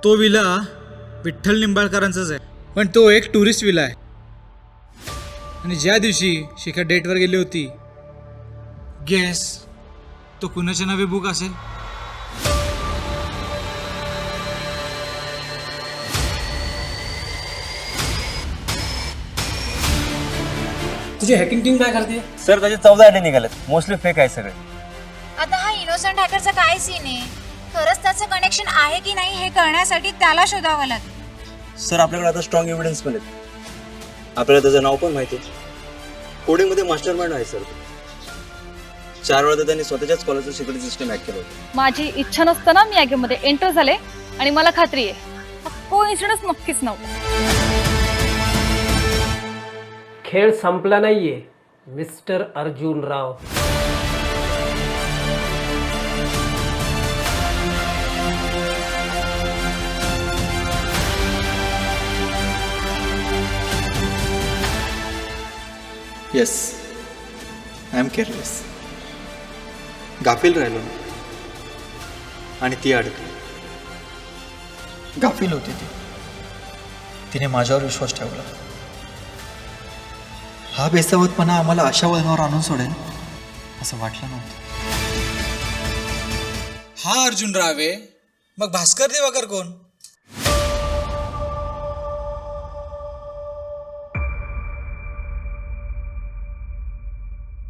तो विला विठ्ठल निंबाळकरांचाच आहे, पण तो एक टुरिस्ट विला आहे. आणि ज्या दिवशी शिखा डेटवर गेली होती, गेस तो कुणाच्या नावे बुक असेल? तुझी हॅकिंग टीम काय करते? सर त्याचे 14 आयडी निघालेत, मोस्टली फेक आहे सगळे. आता हा इनोसंट हॅकरचा काय सीन आहे? खरंच त्याचं कनेक्शन आहे की नाही हे कळण्यासाठी त्याला शोधावं लागेल. सर आपल्याकडे आता स्ट्रॉंग एव्हिडन्स पण आहेत. आपल्याला त्याचं नाव पण माहिती आहे. कोडिंगमध्ये मास्टर माइंड आहे सर. 4 वेळा तर त्यांनी स्वतःच्याच कॉलेजचं सिक्युरिटी सिस्टम हॅक केलं होतं. माझी इच्छा नसताना मी यामध्ये एंटर झाले आणि मला खात्री आहे कोइन्सिडन्स नक्कीच नव्हता. खेळ संपला नाहीये mister Arjun Rao. Yes, I am careless. गाफील राहिलो आणि ती अडकली. गाफील होती ती. तिने माझ्यावर विश्वास ठेवला. हा बेसावतपणा आम्हाला अशा वळणावर आणून सोडेल असं वाटलं नव्हतं. हा अर्जुन रावे, मग भास्कर दिवाकर कोण?